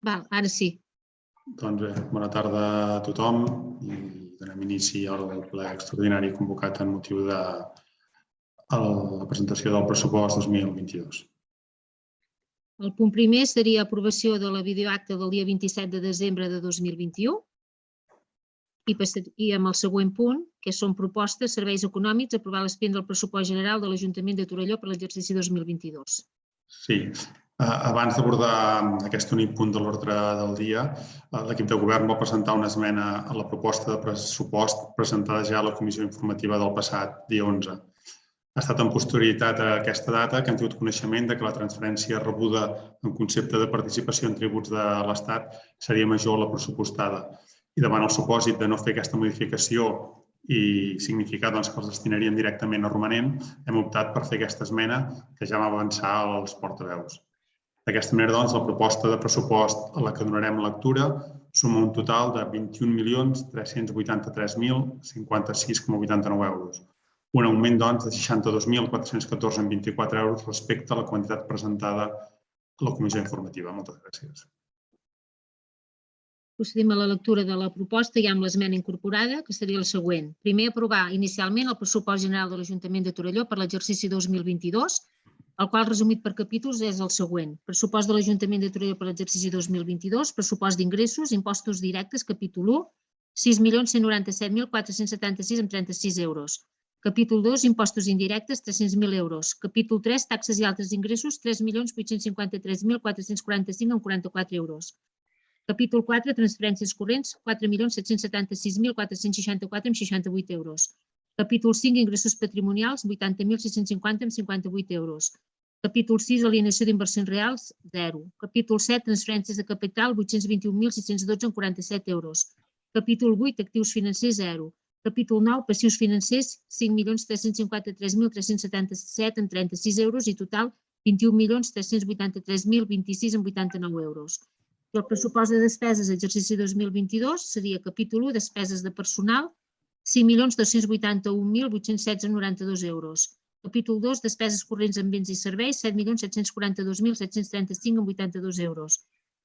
Val, ara sí. Doncs bé, bona tarda a tothom i donem inici al ple extraordinari convocat en motiu de la presentació del pressupost 2022. El punt primer seria aprovació de la videoacta del dia 27 de desembre de 2021 i amb el següent punt, que són propostes, serveis econòmics, aprovar l'expedient del pressupost general de l'Ajuntament de Torelló per l'exercici 2022. Sí, abans d'abordar aquest únic punt de l'ordre del dia, l'equip de govern va presentar una esmena a la proposta de pressupost presentada ja a la comissió informativa del passat dia 11. Ha estat en posterioritat a aquesta data que hem tingut coneixement que la transferència rebuda en concepte de participació en tributs de l'Estat seria major a la pressupostada. I davant el supòsit de no fer aquesta modificació i significar que els destinaríem directament a romanent, hem optat per fer aquesta esmena que ja vam avançar als portaveus. D'aquesta manera, la proposta de pressupost a la que donarem lectura suma un total de 21.383.056,89 euros. Un augment, de 62.414,24 euros respecte a la quantitat presentada a la comissió informativa. Moltes gràcies. Procedim a la lectura de la proposta ja amb l'esmena incorporada, que seria la següent. Primer, aprovar inicialment el pressupost general de l'Ajuntament de Torelló per l'exercici 2022, el qual, resumit per capítols, és el següent. Pressupost de l'Ajuntament de Torelló per l'exercici 2022, pressupost d'ingressos, impostos directes, capítol 1, 6.197.476,36 euros. Capítol 2, impostos indirectes, 300.000 euros. Capítol 3, taxes i altres ingressos, 3.853.445,44 euros. Capítol 4, transferències corrents, 4.776.464,68 euros. Capítol 5, ingressos patrimonials, 80.650,58 euros. Capítol 6, alienació d'inversions reals, 0. Capítol 7, transferències de capital, 821.612,47 euros. Capítol 8, actius financers, 0. Capítol 9, passius financers, 5.353.377,36 euros i total 21.383.026,89 euros. El pressupost de despeses exercici 2022 seria capítol 1, despeses de personal, 5.281.816,92 euros. Capítol 2, despeses corrents en béns i serveis, 7.742.735,82 euros.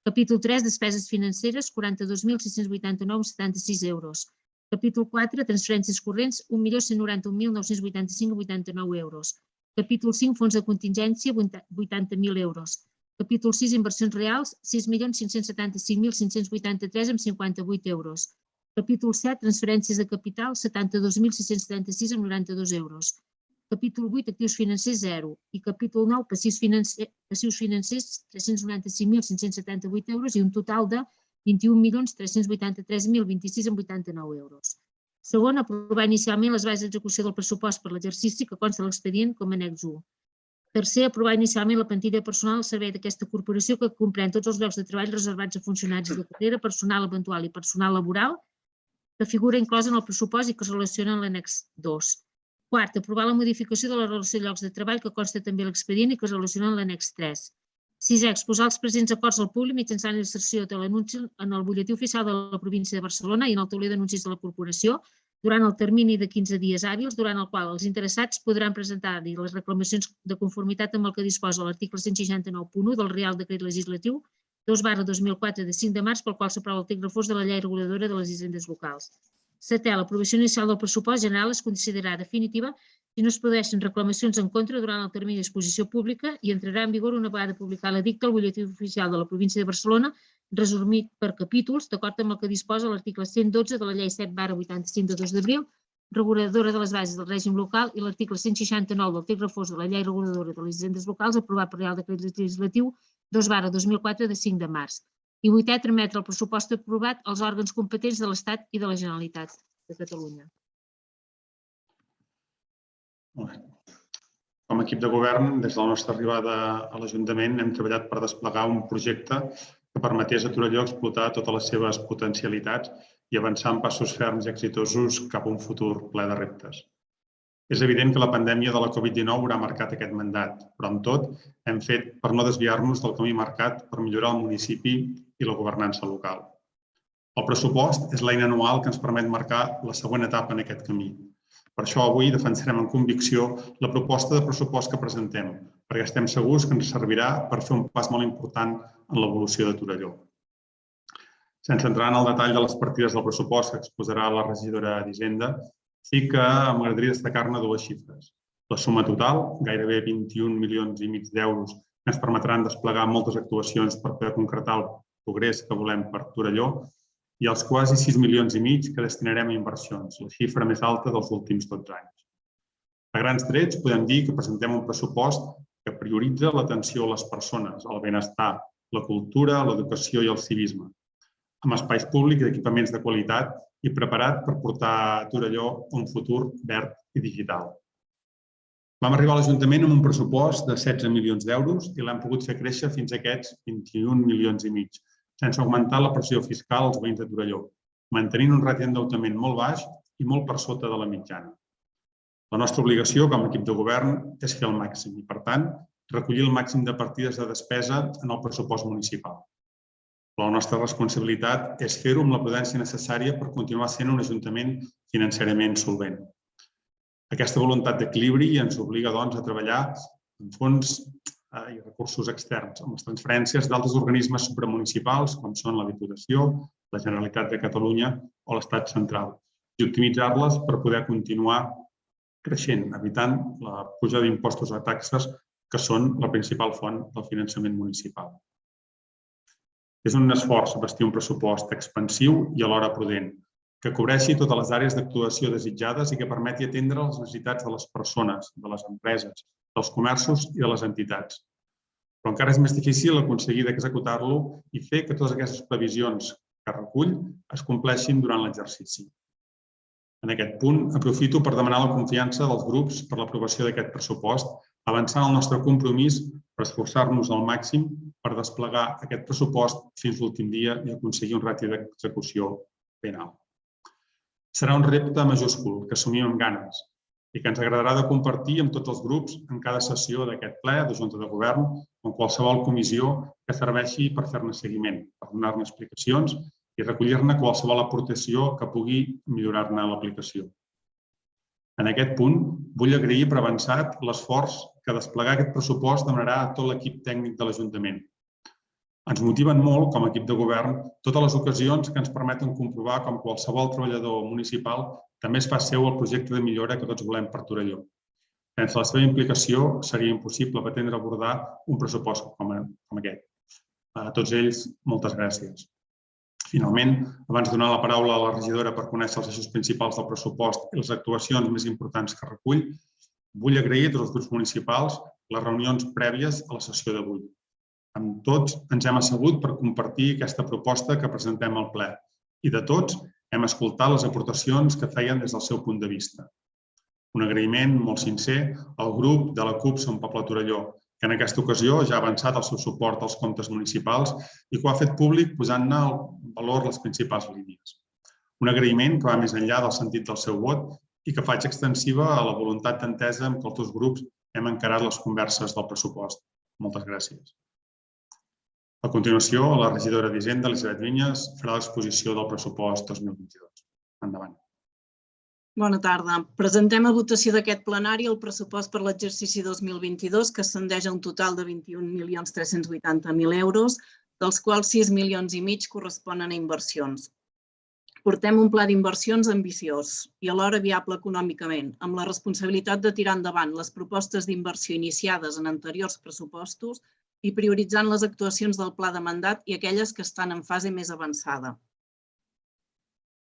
Capítol 3, despeses financeres, 42.689,76 euros. Capítol 4, transferències corrents, 1.191.985,89 euros. Capítol 5, fons de contingència, 80.000 euros. Capítol 6, inversions reals, 6.575.583,58 euros. Capítol 7, transferències de capital, 72.636,92 euros. Capítol 8, actius financers, 0. I capítol 9, passius financers, 395.578 euros i un total de 21.383.026,89 euros. Segon, aprovar inicialment les bases d'execució del pressupost per l'exercici que consta l'expedient com a annex 1. Tercer, aprovar inicialment la plantilla de personal al servei d'aquesta corporació que comprèn tots els llocs de treball reservats a funcionaris de carrera, personal eventual i personal laboral que figura inclosa en el pressupost i que es relaciona en l'annex 2. Quart, aprovar la modificació de la relació de llocs de treball que consta també a l'expedient i que es relaciona en l'annex 3. Sisè, exposar els presents acords al públic mitjançant la inserció de l'anunci en el butlletí oficial de la província de Barcelona i en el tauler d'anuncis de la corporació durant el termini de 15 dies hàbils, durant el qual els interessats podran presentar-hi les reclamacions de conformitat amb el que disposa l'article 169.1 del Reial Decret Legislatiu 2/2004 de 5 de març pel qual s'aprova el text refós de la Llei Reguladora de les Hisendes Locals. Setè, l'aprovació inicial del pressupost general es considerarà definitiva si no es produeixen reclamacions en contra durant el termini d'exposició pública i entrarà en vigor una vegada publicat l'edicte al butlletí oficial de la província de Barcelona resumit per capítols, d'acord amb el que disposa l'article 112 de la Llei 7/85 de 2 d'abril, reguladora de les bases del règim local i l'article 169 del text refós de la Llei Reguladora de les Hisendes Locals aprovat per Reial Decret Legislatiu 2/2004 de 5 de març. I vuitè, trametre el pressupost aprovat als òrgans competents de l'Estat i de la Generalitat de Catalunya. Com a equip de govern, des de la nostra arribada a l'Ajuntament hem treballat per desplegar un projecte que permetés a Torelló explotar totes les seves potencialitats i avançar en passos ferms i exitosos cap a un futur ple de reptes. És evident que la pandèmia de la Covid-19 haurà marcat aquest mandat, però amb tot hem fet per no desviar-nos del camí marcat per millorar el municipi i la governança local. El pressupost és l'eina anual que ens permet marcar la següent etapa en aquest camí. Per això avui defensarem amb convicció la proposta de pressupost que presentem, perquè estem segurs que ens servirà per fer un pas molt important en l'evolució de Torelló. Sense entrar en el detall de les partides del pressupost que exposarà la regidora d'Hisenda, sí que m'agradaria destacar-ne dues xifres. La suma total, gairebé 21 milions i mig d'euros, que ens permetran desplegar moltes actuacions per poder concretar el progrés que volem per Torelló, i els quasi 6 milions i mig que destinarem a inversions, la xifra més alta dels últims 12 anys. A grans trets, podem dir que presentem un pressupost que prioritza l'atenció a les persones, el benestar, la cultura, l'educació i el civisme, amb espais públics i equipaments de qualitat i preparat per portar a Torelló un futur verd i digital. Vam arribar a l'Ajuntament amb un pressupost de 16 milions d'euros i l'hem pogut fer créixer fins a aquests 21 milions i mig, sense augmentar la pressió fiscal als veïns de Torelló, mantenint un ràtio d'endeutament molt baix i molt per sota de la mitjana. La nostra obligació com a equip de govern és fer el màxim i, per tant, recollir el màxim de partides de despesa en el pressupost municipal. La nostra responsabilitat és fer-ho amb la prudència necessària per continuar sent un ajuntament financerament solvent. Aquesta voluntat d'equilibri ens obliga, doncs, a treballar amb fons i recursos externs, amb les transferències d'altres organismes supramunicipals, com són la Diputació, la Generalitat de Catalunya o l'Estat central, i optimitzar-les per poder continuar creixent, evitant la pujada d'impostos o taxes, que són la principal font del finançament municipal. És un esforç bastir un pressupost expansiu i alhora prudent, que cobreixi totes les àrees d'actuació desitjades i que permeti atendre les necessitats de les persones, de les empreses, dels comerços i de les entitats. Però encara és més difícil aconseguir d'executar-lo i fer que totes aquestes previsions que recull es compleixin durant l'exercici. En aquest punt, aprofito per demanar la confiança dels grups per l'aprovació d'aquest pressupost, avançant el nostre compromís per esforçar-nos al màxim per desplegar aquest pressupost fins l'últim dia i aconseguir un ràtio d'execució ben alt. Serà un repte majúscul que assumim amb ganes i que ens agradarà de compartir amb tots els grups en cada sessió d'aquest ple de Junta de Govern o en qualsevol comissió que serveixi per fer-ne seguiment, per donar-ne explicacions i recollir-ne qualsevol aportació que pugui millorar-ne l'aplicació. En aquest punt, vull agrair per avançat l'esforç que desplegar aquest pressupost demanarà a tot l'equip tècnic de l'Ajuntament. Ens motiven molt, com a equip de govern, totes les ocasions que ens permeten comprovar com qualsevol treballador municipal també es fa seu el projecte de millora que tots volem per Torelló. Sense la seva implicació seria impossible pretendre abordar un pressupost com aquest. A tots ells, moltes gràcies. Finalment, abans de donar la paraula a la regidora per conèixer els eixos principals del pressupost i les actuacions més importants que recull, vull agrair a tots els grups municipals les reunions prèvies a la sessió d'avui. Amb tots ens hem assegut per compartir aquesta proposta que presentem al ple i de tots hem escoltat les aportacions que feien des del seu punt de vista. Un agraïment molt sincer al grup de la CUP Sant Poble Torelló, que en aquesta ocasió ja ha avançat el seu suport als comptes municipals i que ho ha fet públic posant-ne en valor les principals línies. Un agraïment que va més enllà del sentit del seu vot i que faig extensiva a la voluntat d'entesa amb què els dos grups hem encarat les converses del pressupost. Moltes gràcies. A continuació, la regidora d'Hisenda, Elisabet Vinyes, farà l'exposició del pressupost 2022. Endavant. Bona tarda. Presentem a votació d'aquest plenari el pressupost per l'exercici 2022, que ascendeix a un total de 21.380.000 euros, dels quals 6 milions i mig corresponen a inversions. Portem un pla d'inversions ambiciós i alhora viable econòmicament, amb la responsabilitat de tirar endavant les propostes d'inversió iniciades en anteriors pressupostos i prioritzant les actuacions del pla de mandat i aquelles que estan en fase més avançada.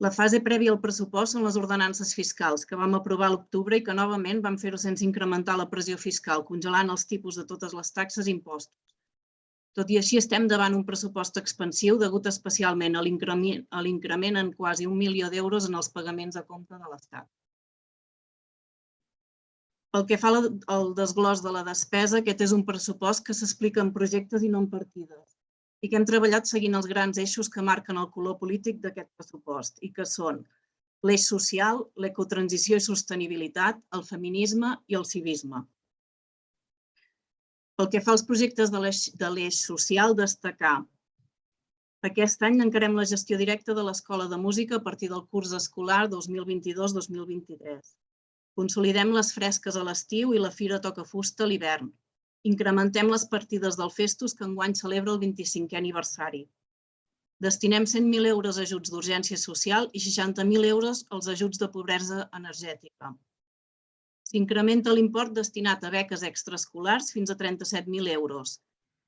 La fase prèvia al pressupost són les ordenances fiscals, que vam aprovar a l'octubre i que novament vam fer-ho sense incrementar la pressió fiscal, congelant els tipus de totes les taxes i impostos. Tot i així, estem davant un pressupost expansiu degut especialment a l'increment en quasi 1 milió d'euros en els pagaments a compte de l'Estat. Pel que fa al desglòs de la despesa, aquest és un pressupost que s'explica en projectes i no en partides i que hem treballat seguint els grans eixos que marquen el color polític d'aquest pressupost i que són l'eix social, l'ecotransició i sostenibilitat, el feminisme i el civisme. Pel que fa als projectes de l'eix social, destacar: aquest any encarem la gestió directa de l'Escola de Música a partir del curs escolar 2022-2023. Consolidem les fresques a l'estiu i la Fira Toca Fusta a l'hivern. Incrementem les partides del Festus, que enguany celebra el 25è aniversari. Destinem 100.000 euros a ajuts d'urgència social i 60.000 euros als ajuts de pobresa energètica. S'incrementa l'import destinat a beques extraescolars fins a 37.000 euros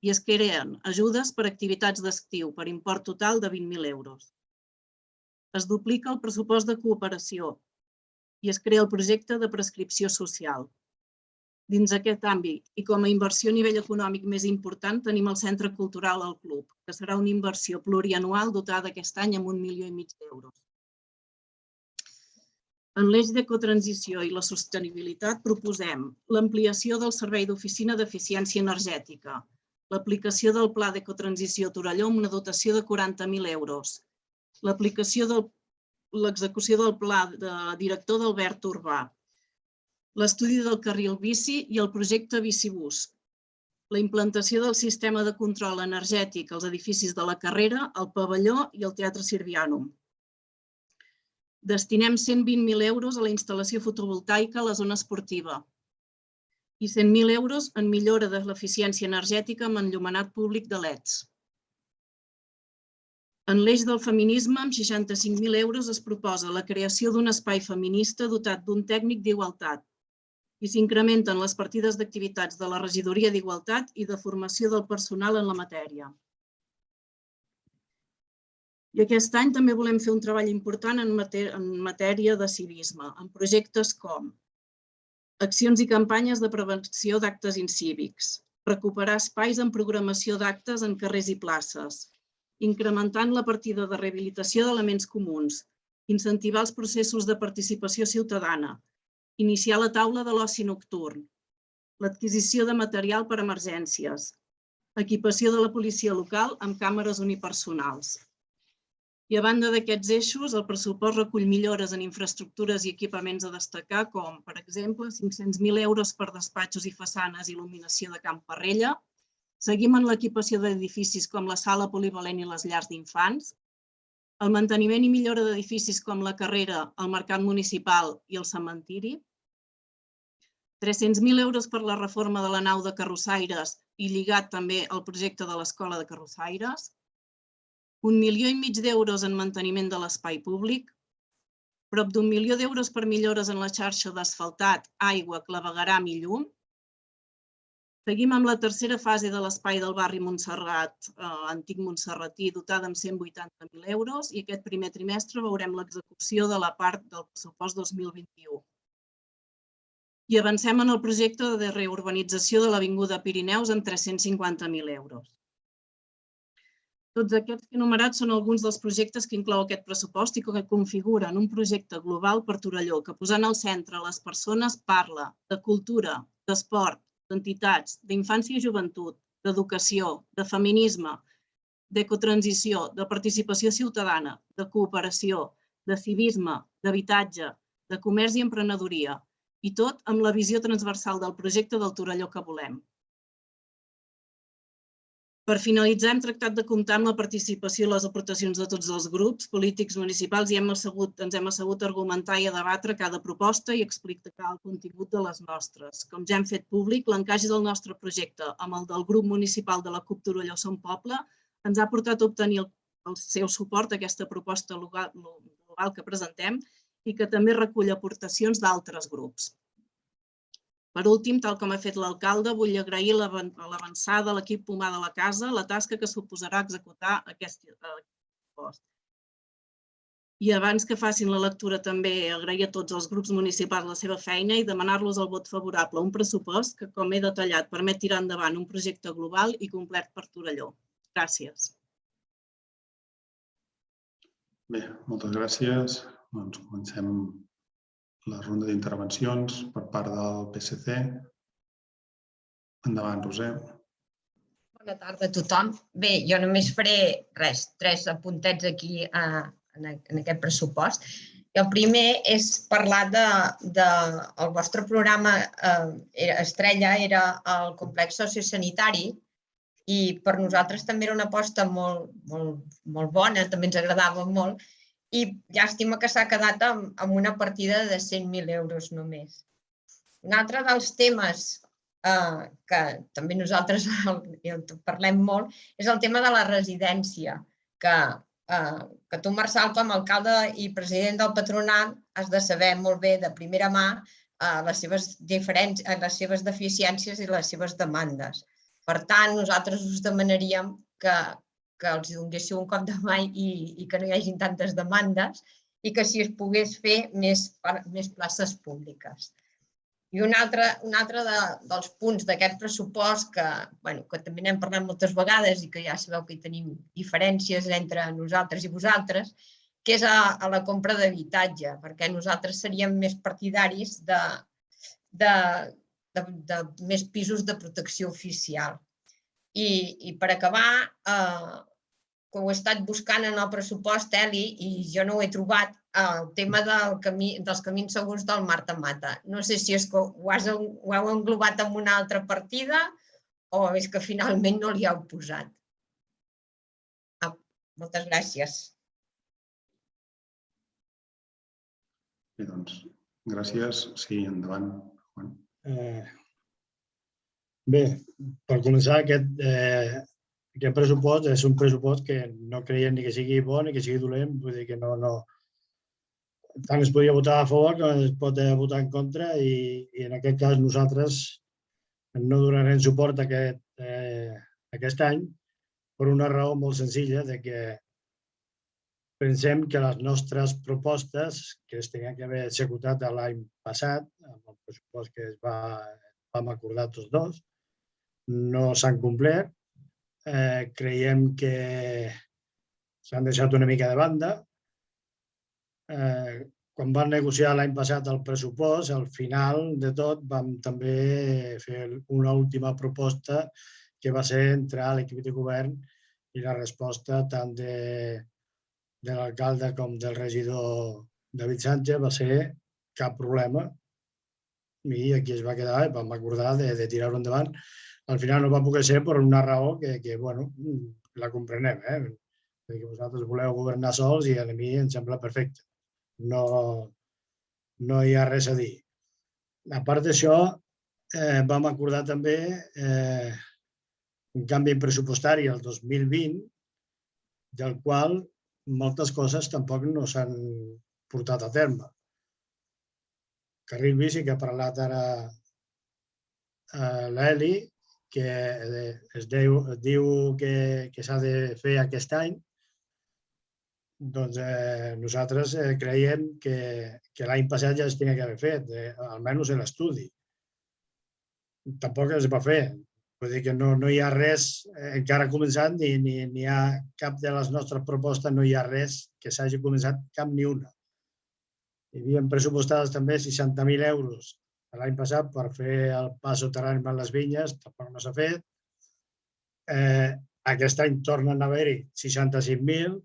i es creen ajudes per activitats d'estiu per import total de 20.000 euros. Es duplica el pressupost de cooperació i es crea el projecte de prescripció social. Dins aquest àmbit i com a inversió a nivell econòmic més important tenim el Centre Cultural al Club, que serà una inversió plurianual dotada aquest any amb 1,5 milions d'euros. En l'eix d'ecotransició i la sostenibilitat proposem l'ampliació del servei d'oficina d'eficiència energètica, l'aplicació del Pla d'Ecotransició Torelló amb una dotació de 40.000 euros, l'execució del Pla de director d'Albert Urbà, l'estudi del carril bici i el projecte Bicibús, la implantació del sistema de control energètic als edificis de la Carrera, el Pavelló i el Teatre Sirvianum. Destinem 120.000 euros a la instal·lació fotovoltaica a la zona esportiva i 100.000 euros en millora de l'eficiència energètica amb enllumenat públic de LEDs. En l'eix del feminisme, amb 65.000 euros, es proposa la creació d'un espai feminista dotat d'un tècnic d'igualtat i s'incrementen les partides d'activitats de la Regidoria d'Igualtat i de formació del personal en la matèria. I aquest any també volem fer un treball important en matèria de civisme, amb projectes com accions i campanyes de prevenció d'actes incívics, recuperar espais en programació d'actes en carrers i places, incrementant la partida de rehabilitació d'elements comuns, incentivar els processos de participació ciutadana, iniciar la taula de l'oci nocturn, l'adquisició de material per a emergències, equipació de la policia local amb càmeres unipersonals. I a banda d'aquests eixos, el pressupost recull millores en infraestructures i equipaments a destacar, com, per exemple, 500.000 euros per despatxos i façanes i il·luminació de Camp Parrella. Seguim en l'equipació d'edificis com la sala polivalent i les llars d'infants, el manteniment i millora d'edificis com la Carrera, el Mercat Municipal i el cementiri, 300.000 euros per la reforma de la nau de carrossaires i lligat també al projecte de l'Escola de Carrossaires, 1,5 milions d'euros en manteniment de l'espai públic, prop d'1 milió d'euros per millores en la xarxa d'asfaltat, aigua, clavegueram i llum. Seguim amb la tercera fase de l'espai del barri Montserrat, antic Montserratí, dotada amb 180.000 euros i aquest primer trimestre veurem l'execució de la part del pressupost 2021. I avancem en el projecte de reurbanització de l'Avinguda Pirineus amb 350.000 euros. Tots aquests enumerats són alguns dels projectes que inclou aquest pressupost i que configuren un projecte global per Torelló, que posant al centre les persones parla de cultura, d'esport, d'entitats, d'infància i joventut, d'educació, de feminisme, d'ecotransició, de participació ciutadana, de cooperació, de civisme, d'habitatge, de comerç i emprenedoria, i tot amb la visió transversal del projecte del Torelló que volem. Per finalitzar, hem tractat de comptar amb la participació i les aportacions de tots els grups polítics municipals i ens hem assegut a argumentar i a debatre cada proposta i explicar el contingut de les nostres. Com ja hem fet públic, l'encaix del nostre projecte amb el del grup municipal de la CUP Torelló Som Poble ens ha portat a obtenir el seu suport a aquesta proposta global que presentem i que també recull aportacions d'altres grups. Per últim, tal com ha fet l'alcalde, vull agrair l'avançada a l'equip humà de la casa la tasca que suposarà executar aquest pressupost. I abans que facin la lectura també agrair a tots els grups municipals la seva feina i demanar-los el vot favorable a un pressupost que, com he detallat, permet tirar endavant un projecte global i complet per Torelló. Gràcies. Bé, moltes gràcies. Doncs comencem la ronda d'intervencions per part del PSC. Endavant, Roser. Bona tarda a tothom. Bé, jo només faré tres apuntets aquí en aquest pressupost. El primer és parlar del vostre programa estrella, era el complex sociosanitari, i per nosaltres també era una aposta molt bona, també ens agradava molt, i llàstima que s'ha quedat amb una partida de 100.000 euros només. Un altre dels temes que també nosaltres parlem molt és el tema de la residència, que tu, Marçal, com a alcalde i president del patronat, has de saber molt bé de primera mà les seves deficiències i les seves demandes. Per tant, nosaltres us demanaríem que els donéssiu un cop de mà i que no hi hagi tantes demandes i que si es pogués fer més places públiques. I un altre dels punts d'aquest pressupost que també n'hem parlat moltes vegades i que ja sabeu que hi tenim diferències entre nosaltres i vosaltres, que és a la compra d'habitatge, perquè nosaltres seríem més partidaris de més pisos de protecció oficial. I per acabar, que ho he estat buscant en el pressupost, Eli, i jo no ho he trobat, el tema dels camins segurs del Marta Mata. No sé si és que ho heu englobat en una altra partida o és que finalment no li heu posat. Moltes gràcies. Bé, doncs, gràcies. Sí, endavant. Bé, per començar, aquest pressupost és un pressupost que no creiem ni que sigui bo ni que sigui dolent, vull dir que no... Tant es podria votar a favor com es pot votar en contra i en aquest cas nosaltres no donarem suport aquest any per una raó molt senzilla de que pensem que les nostres propostes que es tenien que haver executat l'any passat, amb el pressupost que vam acordar tots dos, no s'han complert. Creiem que s'han deixat una mica de banda. Quan vam negociar l'any passat el pressupost, al final de tot vam també fer una última proposta que va ser entrar a l'equip de govern i la resposta tant de l'alcalde com del regidor David Sánchez va ser cap problema i aquí es va quedar i vam acordar de tirar-ho endavant. Al final no va poder ser per una raó que la comprenem, perquè vosaltres voleu governar sols i a mi em sembla perfecte. No hi ha res a dir. A part d'això, vam acordar també un canvi pressupostari el 2020, del qual moltes coses tampoc no s'han portat a terme. Carril bici, que ha parlat ara l'Eli, que es diu que s'ha de fer aquest any, doncs nosaltres creiem que l'any passat ja es tenia que haver fet, almenys l'estudi. Tampoc es va fer. Vull dir que no hi ha res, encara començat, ni hi ha cap de les nostres propostes, no hi ha res que s'hagi començat, cap ni una. Hi havia pressupostades també 60.000 euros l'any passat per fer el pas soterrani amb les vinyes, tampoc no s'ha fet. Aquest any tornen a haver-hi 65.000,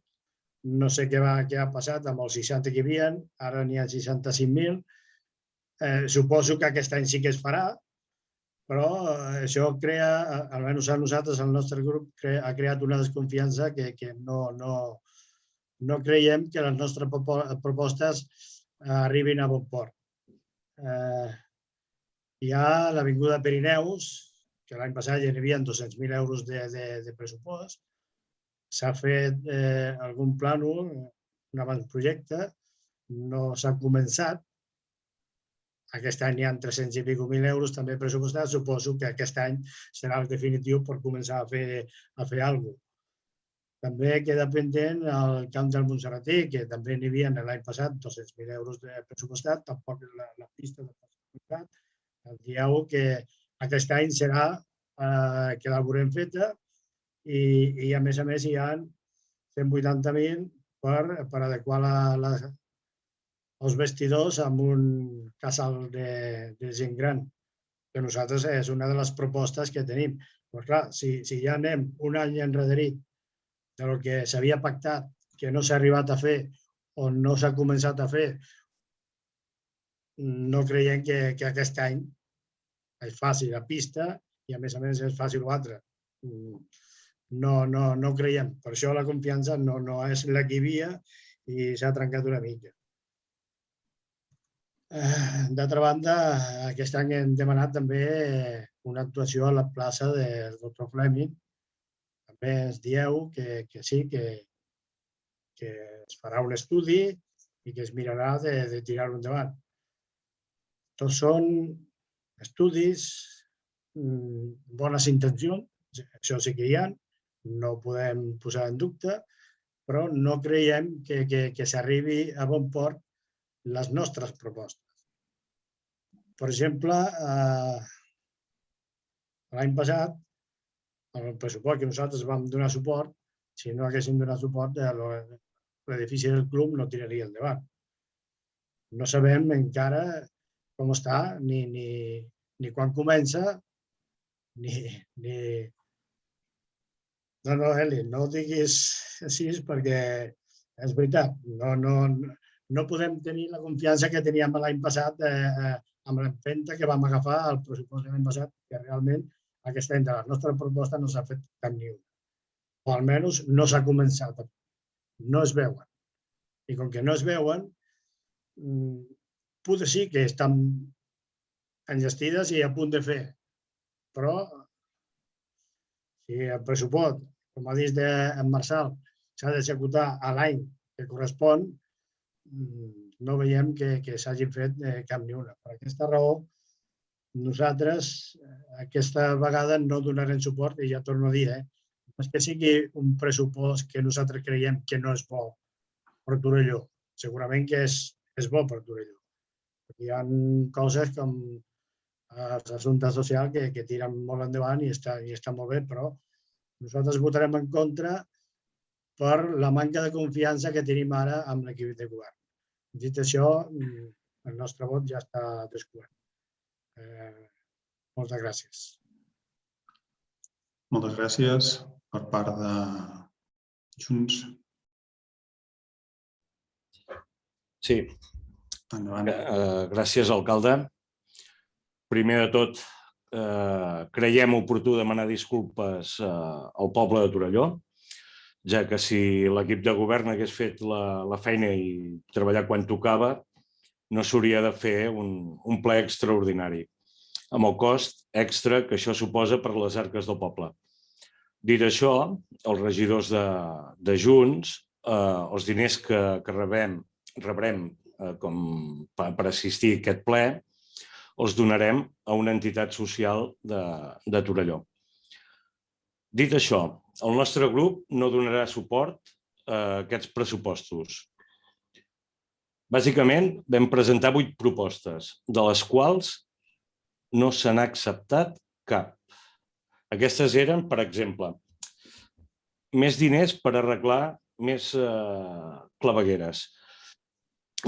no sé què ha passat amb els 60 que hi havia, ara n'hi ha 65.000. Suposo que aquest any sí que es farà, però això crea, almenys a nosaltres, el nostre grup, ha creat una desconfiança que no creiem que les nostres propostes arribin a bon port. Hi ha l'Avinguda Pirineus, que l'any passat ja hi havia 200.000 euros de pressupost. S'ha fet algun plànol, un avantprojecte, no s'ha començat. Aquest any hi ha 300 i escaig mil euros també pressupostats. Suposo que aquest any serà el definitiu per començar a fer alguna cosa. També queda pendent el camp del Montserratí, que també n'hi havia l'any passat 200.000 euros de pressupostat, tampoc la pista de pressupostat. Dieu que aquest any serà que la veurem feta i a més hi ha 180.000 per adequar els vestidors amb un casal de gent gran, que nosaltres és una de les propostes que tenim. Però clar, si ja anem un any enrederit del que s'havia pactat, que no s'ha arribat a fer o no s'ha començat a fer, no creiem que aquest any es faci la pista i a més es faci l'altre. No creiem. Per això la confiança no és la que hi havia i s'ha trencat una mica. D'altra banda, aquest any hem demanat també una actuació a la plaça del Dr. Fleming. També ens dieu que sí, que que es farà un estudi i que es mirarà de tirar-ho endavant. Tots són estudis, bones intencions, això sí que hi ha, no ho podem posar en dubte, però no creiem que s'arribi a bon port les nostres propostes. Per exemple, l'any passat, el pressupost que nosaltres vam donar suport, si no haguéssim donat suport, l'edifici del club no tiraria endavant. No sabem encara com està, ni quan comença, ni... No, Eli, no ho diguis així perquè és veritat. No podem tenir la confiança que teníem l'any passat amb l'empenta que vam agafar el pressupost de l'any passat, que realment aquest any de la nostra proposta no s'ha fet cap ni una. O almenys no s'ha començat. No es veuen. I com que no es veuen, potser sí que estan enllestides i a punt de fer. Però si el pressupost, com ha dit en Marçal, s'ha d'executar a l'any que correspon, no veiem que s'hagin fet cap ni una. Per aquesta raó, nosaltres aquesta vegada no donarem suport, i ja torno a dir, és que sigui un pressupost que nosaltres creiem que no és bo per Torelló. Segurament que és bo per Torelló. Hi ha coses com els assumptes socials que tiren molt endavant i està molt bé, però nosaltres votarem en contra per la manca de confiança que tenim ara amb l'equip de govern. Dit això, el nostre vot ja està descobert. Moltes gràcies. Moltes gràcies per part de Junts. Sí. Gràcies, alcalde. Primer de tot, creiem oportú demanar disculpes al poble de Torelló, ja que si l'equip de govern hagués fet la feina i treballat quan tocava, no s'hauria de fer un ple extraordinari, amb el cost extra que això suposa per les arques del poble. Dit això, els regidors de Junts, els diners que rebrem per assistir a aquest ple, els donarem a una entitat social de Torelló. Dit això, el nostre grup no donarà suport a aquests pressupostos. Bàsicament, vam presentar 8 propostes, de les quals no se n'ha acceptat cap. Aquestes eren, per exemple, més diners per arreglar més clavegueres.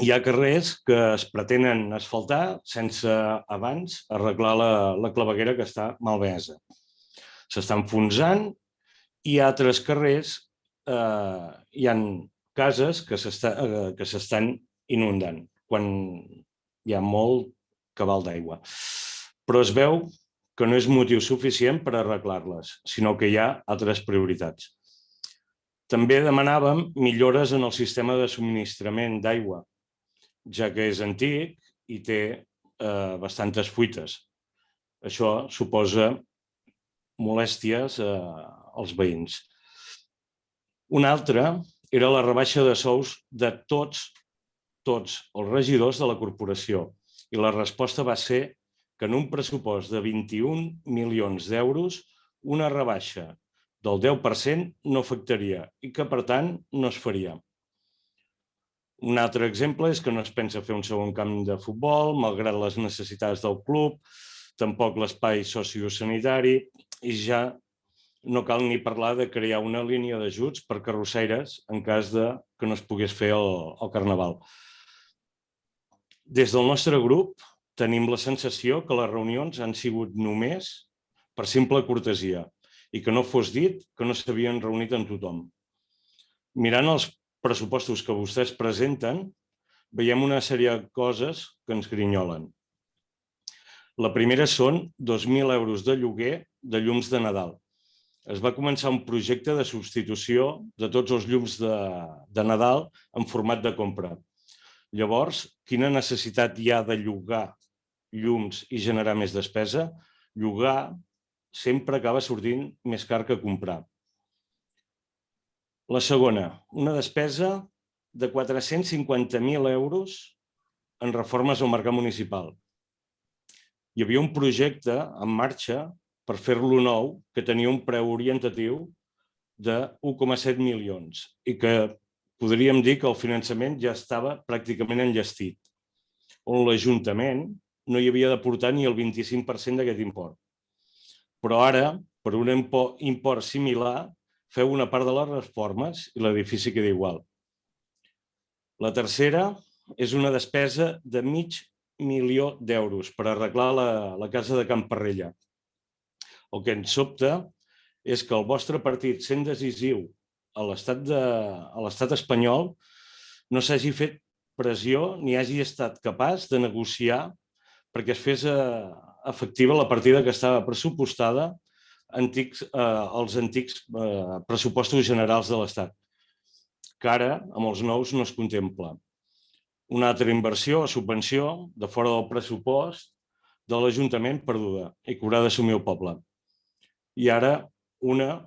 Hi ha carrers que es pretenen asfaltar sense abans arreglar la claveguera que està malmesa. S'està enfonsant i a altres carrers hi ha cases que s'estan inundant quan hi ha molt cabal d'aigua. Però es veu que no és motiu suficient per arreglar-les, sinó que hi ha altres prioritats. També demanàvem millores en el sistema de subministrament d'aigua, ja que és antic i té bastantes fuites. Això suposa molèsties als veïns. Una altra era la rebaixa de sous de tots els regidors de la corporació i la resposta va ser que en un pressupost de 21 milions d'euros una rebaixa del 10% no afectaria i que, per tant, no es faria. Un altre exemple és que no es pensa fer un segon camp de futbol, malgrat les necessitats del club, tampoc l'espai sociosanitari, i ja no cal ni parlar de crear una línia d'ajuts per carrosseires en cas que no es pogués fer el carnaval. Des del nostre grup tenim la sensació que les reunions han sigut només per simple cortesia i que no fos dit que no s'havien reunit amb tothom. Mirant els pressupostos que vostès presenten, veiem una sèrie de coses que ens grinyolen. La primera són 2.000 euros de lloguer de llums de Nadal. Es va començar un projecte de substitució de tots els llums de Nadal en format de compra. Llavors, quina necessitat hi ha de llogar llums i generar més despesa? Llogar sempre acaba sortint més car que comprar. La segona, una despesa de 450.000 euros en reformes al mercat municipal. Hi havia un projecte en marxa per fer-lo nou que tenia un preu orientatiu de 1,7 milions i que podríem dir que el finançament ja estava pràcticament enllestit, on l'Ajuntament no hi havia d'aportar ni el 25% d'aquest import. Però ara, per un import similar, feu una part de les reformes i l'edifici queda igual. La tercera és una despesa de $500.000 per arreglar la casa de Can Parrella. El que ens sobta és que el vostre partit, sent decisiu a l'estat espanyol, no s'hagi fet pressió ni hagi estat capaç de negociar perquè es fes efectiva la partida que estava pressupostada als antics pressupostos generals de l'Estat, que ara, amb els nous, no es contempla. Una altra inversió o subvenció de fora del pressupost de l'Ajuntament perduda i que haurà d'assumir el poble. I ara una,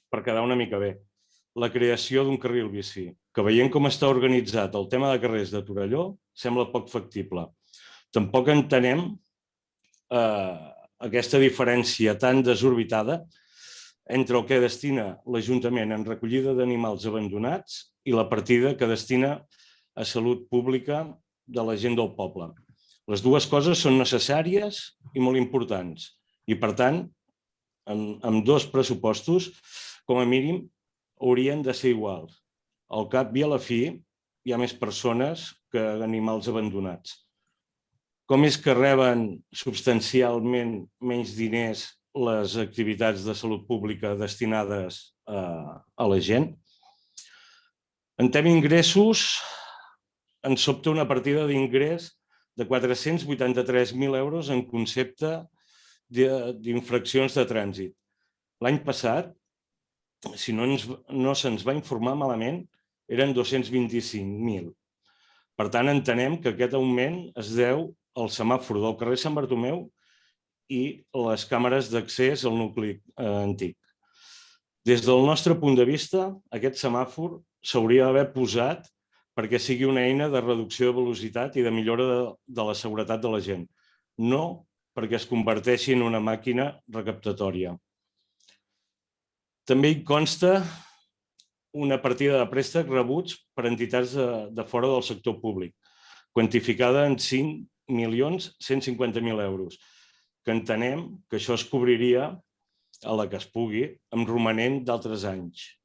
per quedar una mica bé, la creació d'un carril bici, que veient com està organitzat el tema de carrers de Torelló, sembla poc factible. Tampoc entenem aquesta diferència tan desorbitada entre el que destina l'Ajuntament en recollida d'animals abandonats i la partida que destina a salut pública de la gent del poble. Les dues coses són necessàries i molt importants i, per tant, amb dos pressupostos, com a mínim, haurien de ser iguals. Al cap i a la fi hi ha més persones que animals abandonats. Com és que reben substancialment menys diners les activitats de salut pública destinades a la gent? En tema ingressos, ens sobta una partida d'ingrés de 483.000 euros en concepte d'infraccions de trànsit. L'any passat, si no se'ns va informar malament, eren 225.000. Per tant, entenem que aquest augment es deu al semàfor del carrer Sant Bartomeu i les càmeres d'accés al nucli antic. Des del nostre punt de vista, aquest semàfor s'hauria d'haver posat perquè sigui una eina de reducció de velocitat i de millora de la seguretat de la gent, no perquè es converteixi en una màquina recaptatòria. També hi consta una partida de préstec rebuts per entitats de fora del sector públic, quantificada en 5.150.000 euros, que entenem que això es cobriria a la que es pugui amb romanent d'altres anys.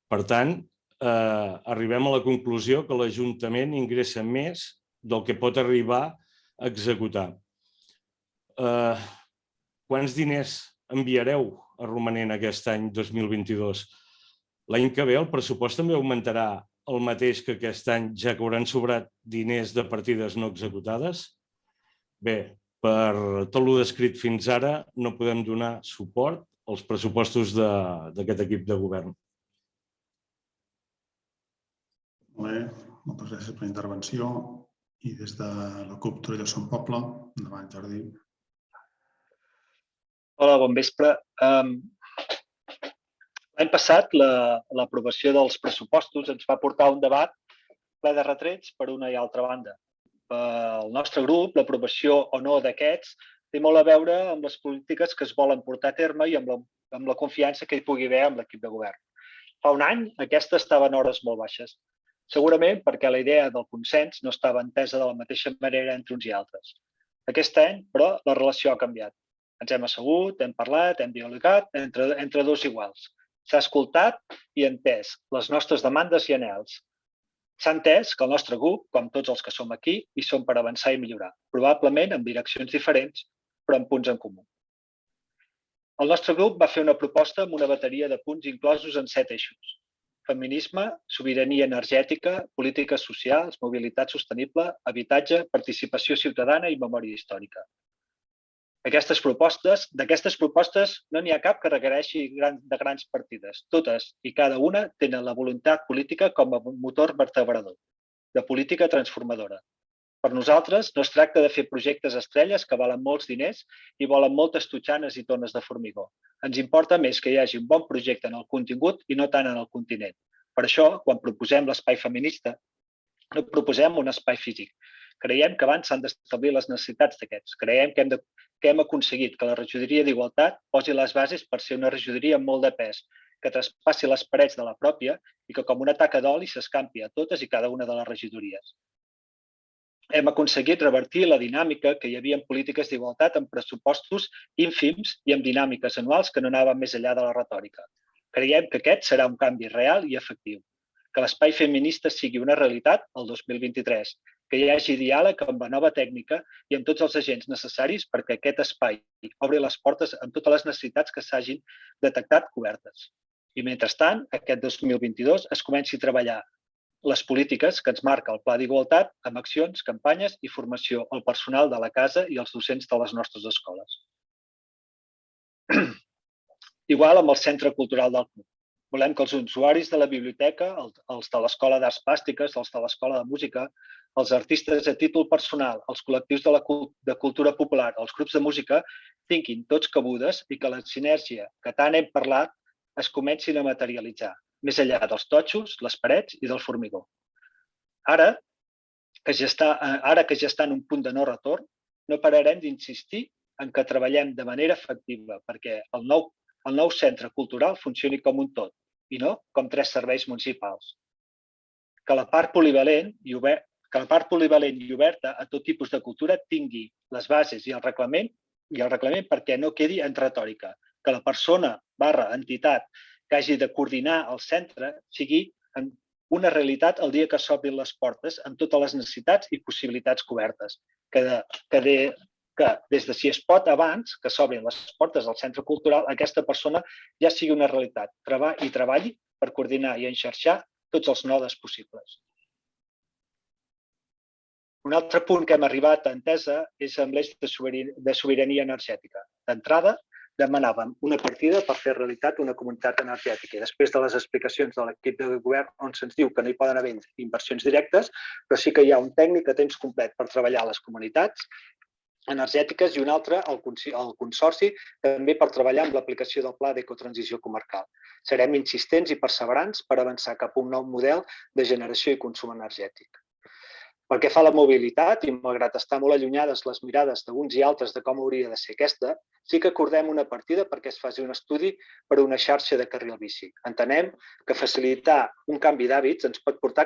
Per tant, arribem a la conclusió que l'Ajuntament ingressa més del que pot arribar a executar. Quants diners enviareu a romanent aquest any 2022? L'any que ve el pressupost també augmentarà el mateix que aquest any, ja que hauran sobrat diners de partides no executades? Bé, per tot el descrit fins ara no podem donar suport als pressupostos d'aquest equip de govern. Molt bé, moltes gràcies per la intervenció. I des de la CUP Torelló Son Poble, endavant, Jordi. Hola, bon vespre. L'any passat, l'aprovació dels pressupostos ens va portar a un debat ple de retrets per una i altra banda. Pel nostre grup, l'aprovació o no d'aquests té molt a veure amb les polítiques que es volen portar a terme i amb la confiança que hi pugui haver amb l'equip de govern. Fa un any, aquesta estava en hores molt baixes, segurament perquè la idea del consens no estava entesa de la mateixa manera entre uns i altres. Aquest any, però, la relació ha canviat. Ens hem assegut, hem parlat, hem dialogat entre dos iguals. S'ha escoltat i entès les nostres demandes i anhels. S'ha entès que el nostre grup, com tots els que som aquí, hi som per avançar i millorar, probablement en direccions diferents, però amb punts en comú. El nostre grup va fer una proposta amb una bateria de punts inclosos en 7 eixos. Feminisme, sobirania energètica, polítiques socials, mobilitat sostenible, habitatge, participació ciutadana i memòria històrica. D'aquestes propostes no n'hi ha cap que requereixi de grans partides. Totes i cada una tenen la voluntat política com a motor vertebrador, de política transformadora. Per nosaltres no es tracta de fer projectes estrelles que valen molts diners i volen moltes totxanes i tones de formigó. Ens importa més que hi hagi un bon projecte en el contingut i no tant en el continent. Per això, quan proposem l'espai feminista, no proposem un espai físic. Creiem que abans s'han d'establir les necessitats d'aquests. Creiem que hem aconseguit que la regidoria d'Igualtat posi les bases per ser una regidoria amb molt de pes, que traspassi les parets de la pròpia i que com una taca d'oli s'escampi a totes i cada una de les regidories. Hem aconseguit revertir la dinàmica que hi havia en polítiques d'igualtat amb pressupostos ínfims i amb dinàmiques anuals que no anaven més enllà de la retòrica. Creiem que aquest serà un canvi real i efectiu, que l'espai feminista sigui una realitat el 2023, que hi hagi diàleg amb la nova tècnica i amb tots els agents necessaris perquè aquest espai obri les portes amb totes les necessitats que s'hagin detectat cobertes. I mentrestant, aquest 2022 es comenci a treballar les polítiques que ens marca el Pla d'Igualtat amb accions, campanyes i formació al personal de la casa i als docents de les nostres escoles. Igual amb el Centre Cultural del Club. Volem que els usuaris de la biblioteca, els de l'Escola d'Arts Plàstiques, els de l'Escola de Música, els artistes a títol personal, els col·lectius de cultura popular, els grups de música, tinguin tots cabudes i que la sinergia que tant hem parlat es comencin a materialitzar, més enllà dels totxos, les parets i del formigó. Ara que ja està en un punt de no retorn, no pararem d'insistir en que treballem de manera efectiva perquè el nou centre cultural funcioni com un tot i no com 3 serveis municipals. Que la part polivalent i oberta a tot tipus de cultura tingui les bases i el reglament perquè no quedi en retòrica. Que la persona / entitat que hagi de coordinar el centre sigui una realitat el dia que s'obrin les portes amb totes les necessitats i possibilitats cobertes. Que des de si es pot abans que s'obrin les portes del centre cultural, aquesta persona ja sigui una realitat i treballi per coordinar i enxarxar tots els nodes possibles. Un altre punt que hem arribat a entesa és amb l'eix de sobirania energètica. D'entrada, demanàvem una partida per fer realitat una comunitat energètica. I després de les explicacions de l'equip de govern on se'ns diu que no hi poden haver inversions directes, però sí que hi ha un tècnic a temps complet per treballar a les comunitats energètiques i un altre, el Consorci, també per treballar amb l'aplicació del Pla d'Ecotransició Comarcal. Serem insistents i perseverants per avançar cap a un nou model de generació i consum energètic. Pel que fa a la mobilitat, i malgrat estar molt allunyades les mirades d'uns i altres de com hauria de ser aquesta, sí que acordem una partida perquè es faci un estudi per a una xarxa de carril bici. Entenem que facilitar un canvi d'hàbits ens pot portar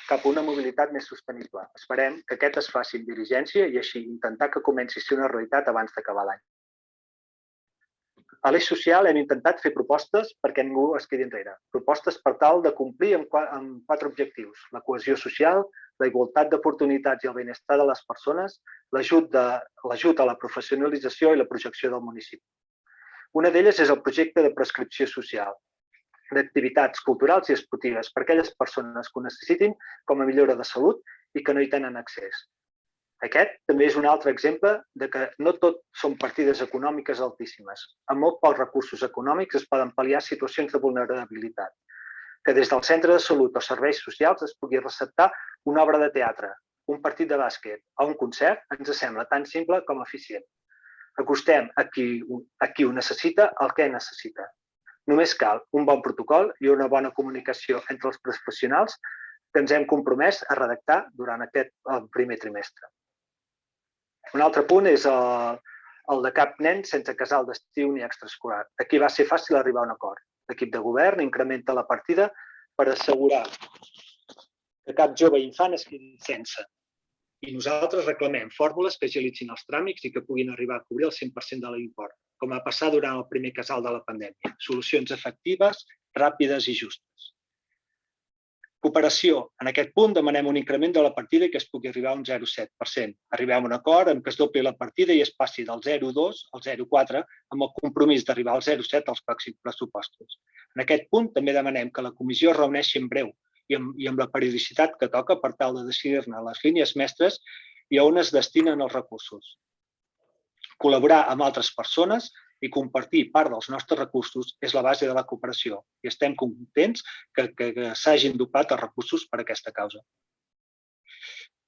cap a una mobilitat més sostenible. Esperem que aquest es faci amb diligència i així intentar que comenci a ser una realitat abans d'acabar l'any. A l'eix social hem intentat fer propostes perquè ningú es quedi enrere. Propostes per tal de complir amb 4 objectius: la cohesió social, la igualtat d'oportunitats i el benestar de les persones, l'ajut a la professionalització i la projecció del municipi. Una d'elles és el projecte de prescripció social, d'activitats culturals i esportives per a aquelles persones que ho necessitin com a millora de salut i que no hi tenen accés. Aquest també és un altre exemple de que no tot són partides econòmiques altíssimes. Amb molt pocs recursos econòmics es poden pal·liar situacions de vulnerabilitat. Que des del centre de salut o serveis socials es pugui receptar una obra de teatre, un partit de bàsquet o un concert ens sembla tan simple com eficient. Acostem a qui ho necessita el que necessita. Només cal un bon protocol i una bona comunicació entre els professionals que ens hem compromès a redactar durant aquest primer trimestre. Un altre punt és el de cap nen sense casal d'estiu ni extraescolar. Aquí va ser fàcil arribar a un acord. L'equip de govern incrementa la partida per assegurar que cap jove i infant es quedi sense. I nosaltres reclamem fórmules que agilitzin els tràmits i que puguin arribar a cobrir el 100% de l'import, com va passar durant el primer casal de la pandèmia. Solucions efectives, ràpides i justes. Cooperació. En aquest punt demanem un increment de la partida i que es pugui arribar a un 0,7%. Arribem a un acord en què es dobli la partida i es passi del 0,2 al 0,4 amb el compromís d'arribar al 0,7 als pròxims pressupostos. En aquest punt també demanem que la comissió es reuneixi en breu i amb la periodicitat que toca per tal de decidir-ne les línies mestres i a on es destinen els recursos. Col·laborar amb altres persones i compartir part dels nostres recursos és la base de la cooperació i estem contents que s'hagin doblat els recursos per a aquesta causa.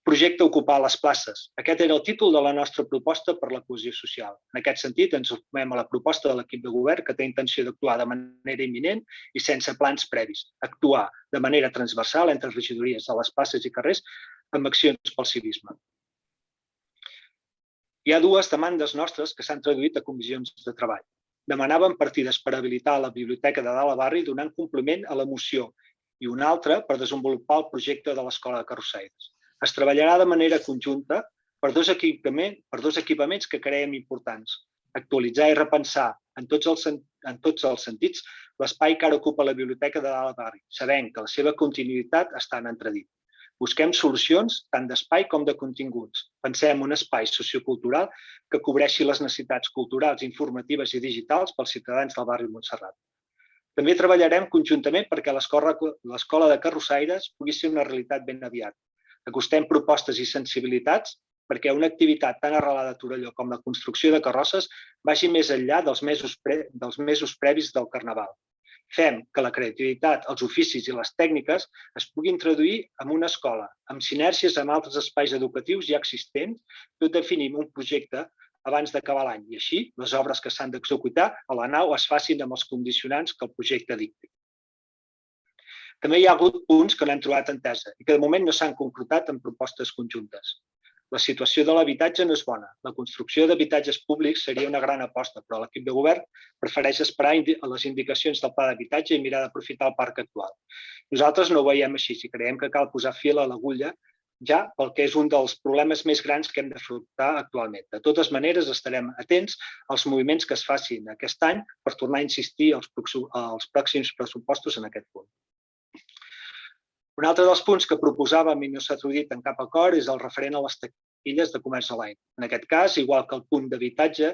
Projecte Ocupar les places. Aquest era el títol de la nostra proposta per la cohesió social. En aquest sentit, ens sumem a la proposta de l'equip de govern que té intenció d'actuar de manera imminent i sense plans previs. Actuar de manera transversal entre regidories a les places i carrers amb accions pel civisme. Hi ha dues demandes nostres que s'han traduït a comissions de treball. Demanàvem partides per habilitar la biblioteca de dalt a barri donant compliment a la moció i una altra per desenvolupar el projecte de l'Escola de Carrossaires. Es treballarà de manera conjunta per dos equipaments que creiem importants. Actualitzar i repensar en tots els sentits l'espai que ara ocupa la biblioteca de dalt a barri, sabent que la seva continuïtat està en entredit. Busquem solucions tant d'espai com de continguts. Pensem un espai sociocultural que cobreixi les necessitats culturals, informatives i digitals pels ciutadans del barri Montserrat. També treballarem conjuntament perquè l'Escola de Carrossaires pugui ser una realitat ben aviat. Acostem propostes i sensibilitats perquè una activitat tan arrelada a Torelló com la construcció de carrosses vagi més enllà dels mesos previs del Carnaval. Fem que la creativitat, els oficis i les tècniques es puguin traduir en una escola, amb sinergies amb altres espais educatius ja existents, tot definim un projecte abans d'acabar l'any i així les obres que s'han d'executar a la nau es facin amb els condicionants que el projecte dicti. També hi ha hagut punts que no hem trobat entesa i que de moment no s'han concretat en propostes conjuntes. La situació de l'habitatge no és bona. La construcció d'habitatges públics seria una gran aposta, però l'equip de govern prefereix esperar a les indicacions del pla d'habitatge i mirar d'aprofitar el parc actual. Nosaltres no ho veiem així i creiem que cal posar fil a l'agulla ja pel que és un dels problemes més grans que hem d'afrontar actualment. De totes maneres, estarem atents als moviments que es facin aquest any per tornar a insistir als pròxims pressupostos en aquest punt. Un altre dels punts que proposàvem i no s'ha traduït en cap acord és el referent a les taquilles de comerç online. En aquest cas, igual que el punt d'habitatge,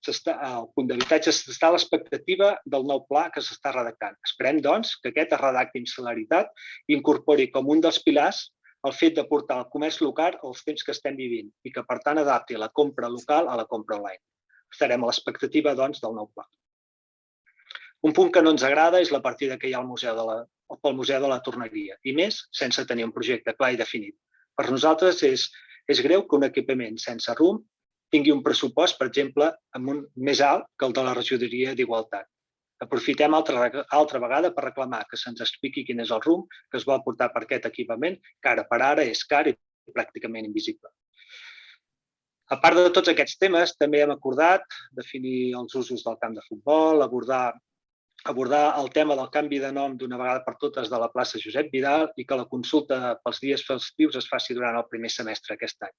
s'està a l'expectativa del nou pla que s'està redactant. Esperem, doncs, que aquest es redacti amb celeritat i incorpori com un dels pilars el fet de portar el comerç local als temps que estem vivint i que, per tant, adapti la compra local a la compra online. Estarem a l'expectativa, doncs, del nou pla. Un punt que no ens agrada és la partida que hi ha pel Museu de la Torneria, i més sense tenir un projecte clar i definit. Per nosaltres és greu que un equipament sense rumb tingui un pressupost, per exemple, més alt que el de la regidoria d'Igualtat. Aprofitem altra vegada per reclamar que se'ns expliqui quin és el rumb que es vol portar per aquest equipament, que ara per ara és car i pràcticament invisible. A part de tots aquests temes, també hem acordat definir els usos del camp de futbol, abordar el tema del canvi de nom d'una vegada per totes de la plaça Josep Vidal i que la consulta pels dies festius es faci durant el primer semestre aquest any.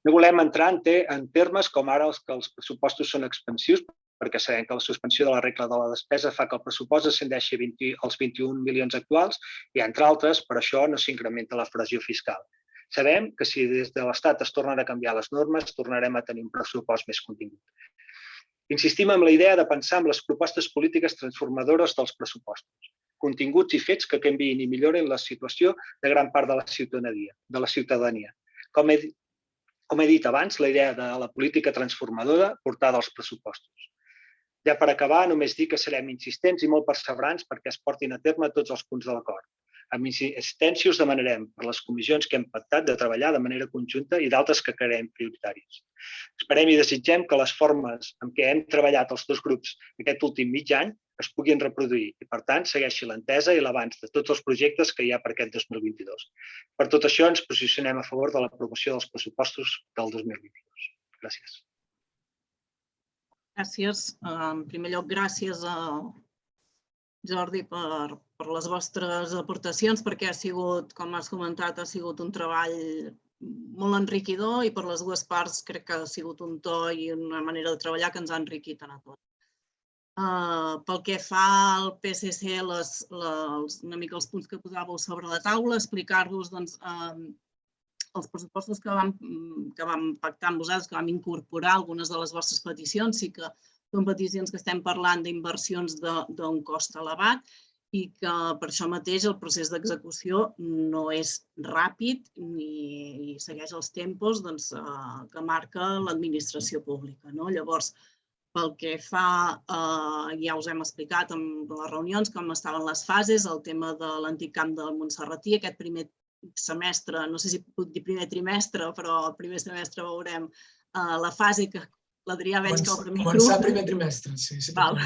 No volem entrar en termes com ara que els pressupostos són expansius, perquè sabem que la suspensió de la regla de la despesa fa que el pressupost ascendeixi als 21 milions actuals i, entre altres, per això no s'incrementa la pressió fiscal. Sabem que si des de l'Estat es tornen a canviar les normes, tornarem a tenir un pressupost més contingut. Insistim en la idea de pensar en les propostes polítiques transformadores dels pressupostos, continguts i fets que canviïn i millorin la situació de gran part de la ciutadania. Com he dit abans, la idea de la política transformadora portada als pressupostos. Ja per acabar, només dir que serem insistents i molt perseverants perquè es portin a terme tots els punts de l'acord. Amb insistència us demanarem per les comissions que hem pactat de treballar de manera conjunta i d'altres que creiem prioritàries. Esperem i desitgem que les formes en què hem treballat els dos grups aquest últim mig any es puguin reproduir i, per tant, segueixi l'entesa i l'avanç de tots els projectes que hi ha per aquest 2022. Per tot això, ens posicionem a favor de l'aprovació dels pressupostos del 2022. Gràcies. Gràcies. En primer lloc, gràcies a Jordi per les vostres aportacions, perquè ha sigut, com has comentat, ha sigut un treball molt enriquidor i per les dues parts crec que ha sigut un to i una manera de treballar que ens ha enriquit a tots. Pel que fa al PSC, una mica els punts que posàveu sobre la taula, explicar-vos els pressupostos que vam pactar amb vosaltres, que vam incorporar algunes de les vostres peticions, sí que són peticions que estem parlant d'inversions d'un cost elevat i que per això mateix el procés d'execució no és ràpid ni segueix els tempos que marca l'administració pública. Llavors, pel que fa, ja us hem explicat en les reunions com estaven les fases, el tema de l'antic camp del Montserratí, aquest primer semestre, no sé si puc dir primer trimestre, però el primer trimestre veurem la fase que l'Adrià veig que obre micro. Començar primer trimestre, sí. Val.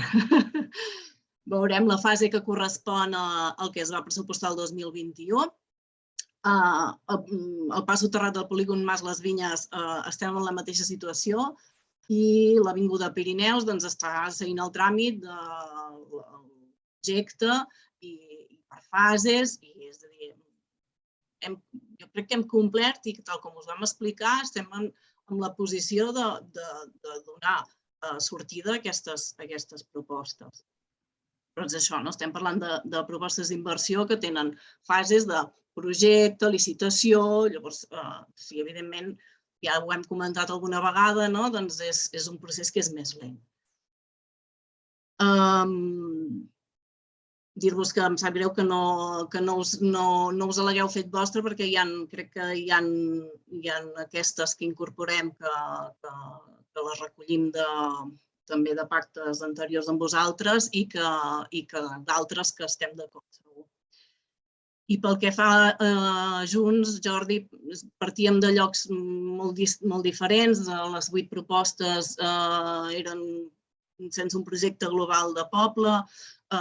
Veurem la fase que correspon al que es va pressupostar el 2021. El pas soterrat del polígon Mas les Vinyes estem en la mateixa situació i l'Avinguda Pirineus està seguint el tràmit de l'objecte i per fases. És a dir, jo crec que hem complert i tal com us vam explicar estem en la posició de donar sortida a aquestes propostes. Però és això, estem parlant de propostes d'inversió que tenen fases de projecte, licitació, llavors, sí, evidentment, ja ho hem comentat alguna vegada, doncs és un procés que és més lent. Dir-vos que em sap greu que no us l'hagueu fet vostre perquè crec que hi ha aquestes que incorporem que les recollim també de pactes anteriors amb vosaltres i que d'altres que estem d'acord segur. I pel que fa a Junts, Jordi, partíem de llocs molt diferents. Les 8 propostes eren sense un projecte global de poble.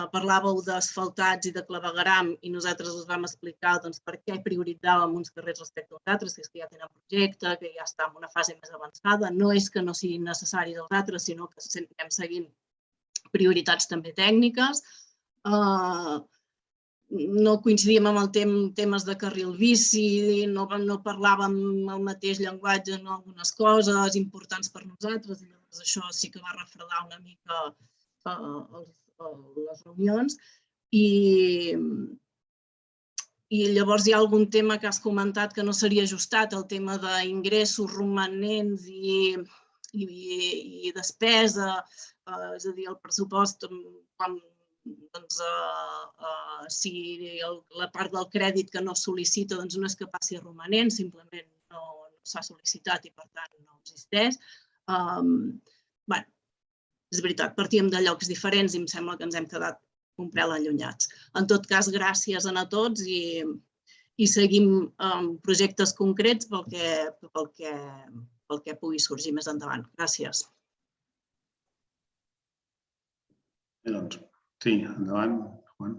Parlàveu d'asfaltats i de clavegueram i nosaltres us vam explicar per què prioritzàvem uns carrers respecte als altres, que és que ja tenen projecte, que ja està en una fase més avançada. No és que no siguin necessaris els altres, sinó que anem seguint prioritats també tècniques. No coincidíem amb temes de carril bici, no parlàvem el mateix llenguatge en algunes coses importants per nosaltres i llavors això sí que va refredar una mica les reunions. I llavors hi ha algun tema que has comentat que no seria ajustat, el tema d'ingressos romanents i despesa, és a dir, el pressupost, si la part del crèdit que no es sol·licita no és que passi a romanent, simplement no s'ha sol·licitat i per tant no existeix. És veritat, partíem de llocs diferents i em sembla que ens hem quedat un pèl allunyats. En tot cas, gràcies a tots i seguim projectes concrets pel que pugui sorgir més endavant. Gràcies. Sí, endavant, Juan.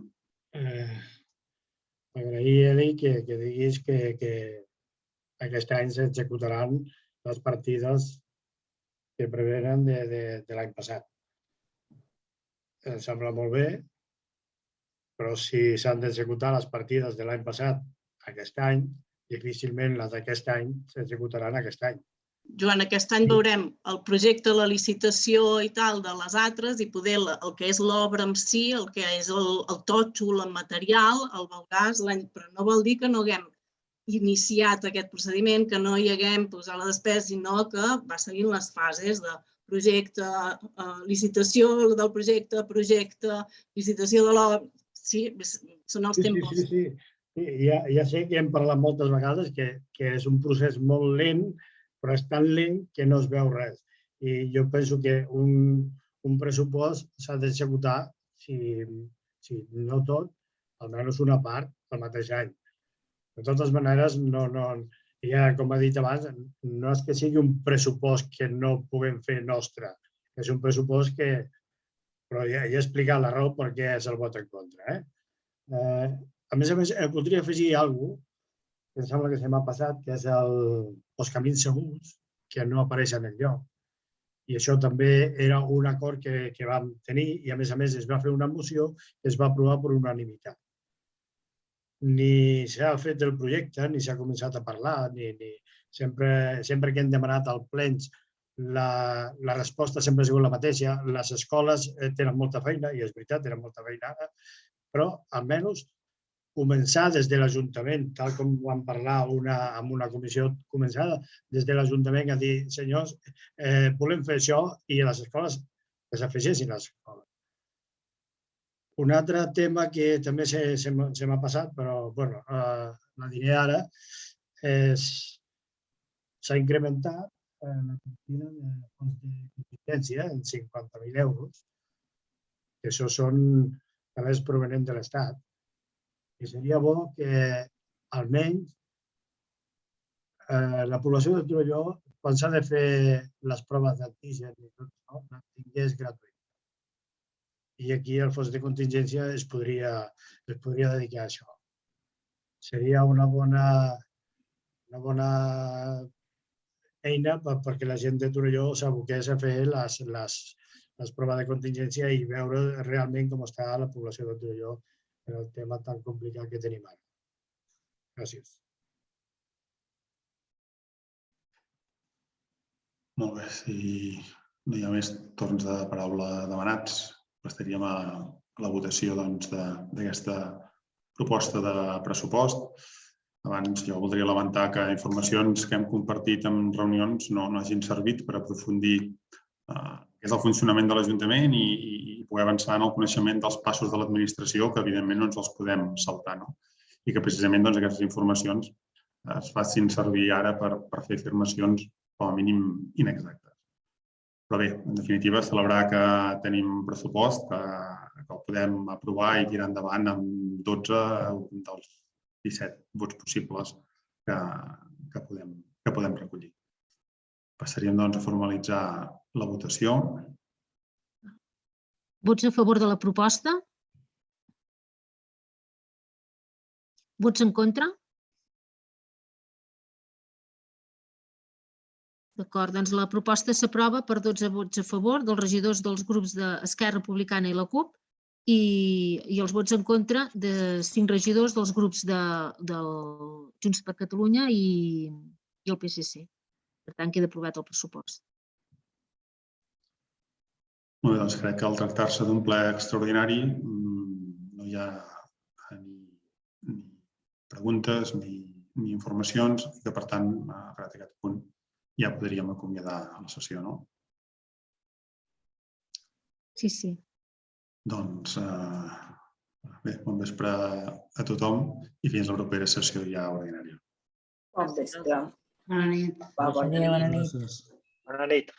M'agradaria que diguis que aquest any s'executaran les partides que prevenen de l'any passat. Em sembla molt bé, però si s'han d'executar les partides de l'any passat aquest any, difícilment les d'aquest any s'executaran aquest any. Joan, aquest any veurem el projecte, la licitació i tal de les altres i poder el que és l'obra en si, el que és el totxo, el material, el veuràs l'any, però no vol dir que no haguem iniciat aquest procediment, que no hi haguem posat la despesa, sinó que va seguint les fases de projecte, licitació del projecte, licitació de l'obra. Sí, són els tempos. Sí. Ja sé que hem parlat moltes vegades que és un procés molt lent, però és tan lent que no es veu res. I jo penso que un pressupost s'ha d'executar, si no tot, almenys una part el mateix any. De totes maneres, ja com he dit abans, no és que sigui un pressupost que no puguem fer nostre. És un pressupost que... Però ja he explicat la raó per què és el vot en contra. A més, voldria afegir alguna cosa que em sembla que se m'ha passat, que és els camins segurs, que no apareixen enlloc. I això també era un acord que vam tenir i, a més, es va fer una moció que es va aprovar per unanimitat. Ni s'ha fet el projecte, ni s'ha començat a parlar, sempre que hem demanat al plens la resposta sempre ha sigut la mateixa. Les escoles tenen molta feina, i és veritat, tenen molta feina ara, però almenys començar des de l'Ajuntament, tal com vam parlar en una comissió començada, des de l'Ajuntament a dir, senyors, volem fer això i les escoles que s'afegeixin a les escoles. Un altre tema que també se m'ha passat, però la diré ara, s'ha incrementat la partida de fons de contingència en 50.000 euros, que això són calés provenents de l'Estat. I seria bo que almenys, la població de Torelló, quan s'ha de fer les proves d'antigen i tot això, la tingués gratuïta. I aquí el fons de contingència es podria dedicar a això. Seria una bona eina perquè la gent de Torelló s'aboqués a fer les proves de contingència i veure realment com està la població de Torelló en el tema tan complicat que tenim ara. Gràcies. Molt bé, si no hi ha més torns de paraula demanats, passaríem a la votació d'aquesta proposta de pressupost. Abans jo voldria lamentar que informacions que hem compartit en reunions no hagin servit per aprofundir què és el funcionament de l'Ajuntament i poder avançar en el coneixement dels passos de l'administració, que evidentment no ens els podem saltar, i que precisament aquestes informacions es facin servir ara per fer afirmacions com a mínim inexactes. Però bé, en definitiva, celebrar que tenim pressupost, que el podem aprovar i tirar endavant amb 12 dels 17 vots possibles que podem recollir. Passaríem, doncs, a formalitzar la votació. Vots a favor de la proposta? Vots en contra? D'acord, doncs la proposta s'aprova per 12 vots a favor dels regidors dels grups d'Esquerra Republicana i la CUP i els vots en contra de 5 regidors dels grups del Junts per Catalunya i el PSC. Per tant, queda aprovat el pressupost. Molt bé, doncs crec que al tractar-se d'un ple extraordinari no hi ha ni preguntes ni informacions i que, per tant, arribat a aquest punt, ja podríem acomiadar la sessió, no? Sí, sí. Doncs, bé, bon vespre a tothom i fins a la propera sessió ja ordinària. Bon vespre. Bona nit. Bona nit. Bona nit.